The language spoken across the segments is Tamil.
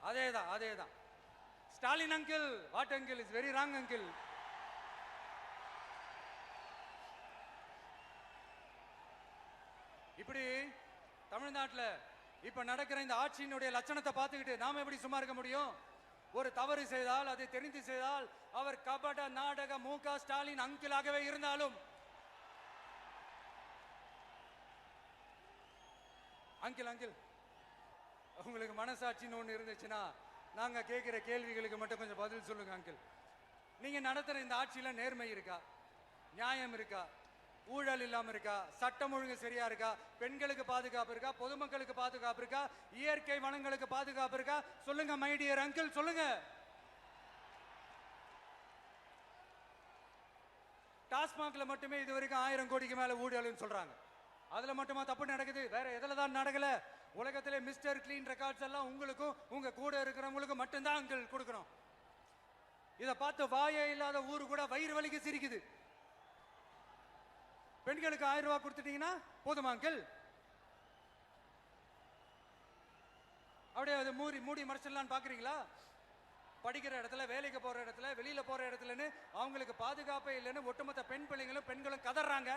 அதேதான் அதேதான். Stalin uncle, what uncle is very wrong uncle. இப்படி தமிழ்நாட்டில் இப்ப நடக்கிற இந்த ஆட்சியினுடைய லட்சணத்தை பார்த்துக்கிட்டு நாம எப்படி சும்மா இருக்க முடியும்? ஒரு தவறு செய்தால், அதை தெரிந்து செய்தால், அவர் கபட நாடக மு.க. ஸ்டாலின் அங்கிளாகவே இருந்தாலும், அங்கிள் அங்கிள் உங்களுக்கு மனசாட்சின்னு ஒன்று இருந்துச்சுன்னா நாங்க கேட்கிற கேள்விகளுக்கு மட்டும் கொஞ்சம் பதில் சொல்லுங்க அங்கிள். நீங்க நடத்துற இந்த ஆட்சியில நேர்மை இருக்கா? நியாயம் இருக்கா? ஊழல் இல்லாம இருக்கா? சட்டம் ஒழுங்கு சரியா இருக்கா? பெண்களுக்கு பாதுகாப்பு இருக்கா? பொதுமக்களுக்கு பாதுகாப்பு இருக்கா? இயற்கை வளங்களுக்கு பாதுகாப்பு இருக்கா? சொல்லுங்க மை டியர் அங்கிள், சொல்லுங்க. டாஸ்மாக்ல மட்டுமே இது வரைக்கும் 1000 கோடிக்கு மேல ஊழல்னு சொல்றாங்க. அதுல மட்டுமா தப்பு நடக்குது? வேற எதுல தான் நடக்கல? உலகத்திலே மிஸ்டர் கிளீன் ரெக்கார்ட்ஸ் எல்லாம் உங்களுக்கும் உங்க கூட இருக்கிறவங்களுக்கும் மட்டும்தான் அங்கிள் கொடுக்கணும். இதை பார்த்து வாயே இல்லாத ஊரு கூட வயிறு வலிக்கு சிரிக்குது. பெண்களுக்கு 1000 ரூபாய் கொடுத்துட்டீங்கன்னா போதுமா அங்கிள்? அப்படியே அது மூடி மறைச்சிடலான்னு பாக்குறீங்களா? படிக்கிற இடத்துல, வேலைக்கு போற இடத்துல, வெளியில போற இடத்துலன்னு அவங்களுக்கு பாதுகாப்பே இல்லைன்னு ஒட்டுமொத்த பெண் பிள்ளைங்களும் பெண்களும் கதறாங்க.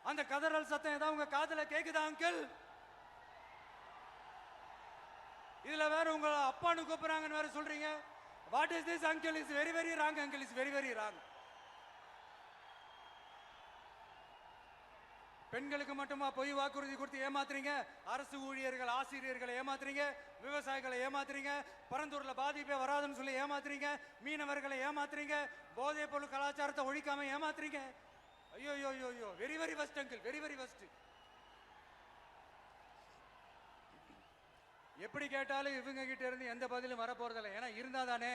அந்த கதறல் சத்தம் ஏதாவது உங்க காதுல கேக்குதா அங்கிள்? இதுல வேற உங்க அப்பான்னு கூப்பிடுறாங்கன்னு வேற சொல்றீங்க. What is this uncle? Is very very wrong uncle, is very very wrong. பெண்களுக்கு மட்டுமா பொய் வாக்குறுதி கொடுத்து ஏமாத்துறீங்க? அரசு ஊழியர்கள், ஆசிரியர்களை ஏமாத்துறீங்க, விவசாயிகளை ஏமாத்துறீங்க, பரந்தூர்ல பாதிப்பே வராதுன்னு சொல்லி ஏமாத்துறீங்க, மீனவர்களை ஏமாத்துறீங்க, போதைப் பொருள் கலாச்சாரத்தை ஒழிக்காம ஏமாத்துறீங்க. ஐயோ ஐயோ ஐயோ, very very வஸ்ட் uncle, very very வஸ்ட். எப்படி கேட்டாலும் இவங்க கிட்ட இருந்து எந்த பதிலும் வரப்போறதில்லை. ஏன்னா இருந்தா தானே.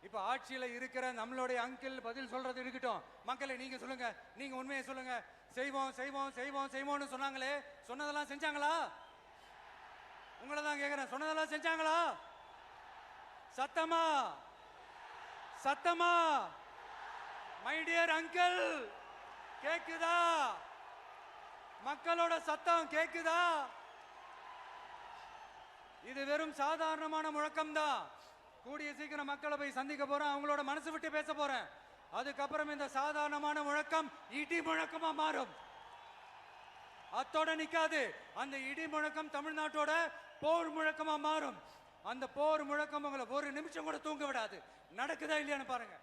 இப்ப ஆட்சியில இருக்கிற நம்மளுடைய அங்கிள் பதில் சொல்றது இருக்கட்டும். மக்களை நீங்க சொல்லுங்க, நீங்க உண்மையை சொல்லுங்க. செய்வோம் செய்வோம் செய்வோம் செய்வோம்னு சொன்னாங்களே, சொன்னதெல்லாம் செஞ்சாங்களா? உங்களை தான் கேக்குறேன், சொன்னதெல்லாம் செஞ்சாங்களா? சத்தமா சத்தமா மை டியர் அங்கிள், கேக்குதா? மக்களோட சத்தம் கேக்குதா? இது வெறும் சாதாரணமான முழக்கம் தான். கூடிய சீக்கிரம் மக்களை போய் சந்திக்க போறேன், அவங்களோட மனசு விட்டு பேச போறேன். அதுக்கப்புறம் இந்த சாதாரணமான முழக்கம் இடி முழக்கமா மாறும். அத்தோட நிக்காது. அந்த இடி முழக்கம் தமிழ்நாட்டோட போர் முழக்கமா மாறும். அந்த போர் முழக்கம் உங்களை ஒரு நிமிஷம் கூட தூங்க விடாது. நடக்குதா இல்லையான்னு பாருங்க.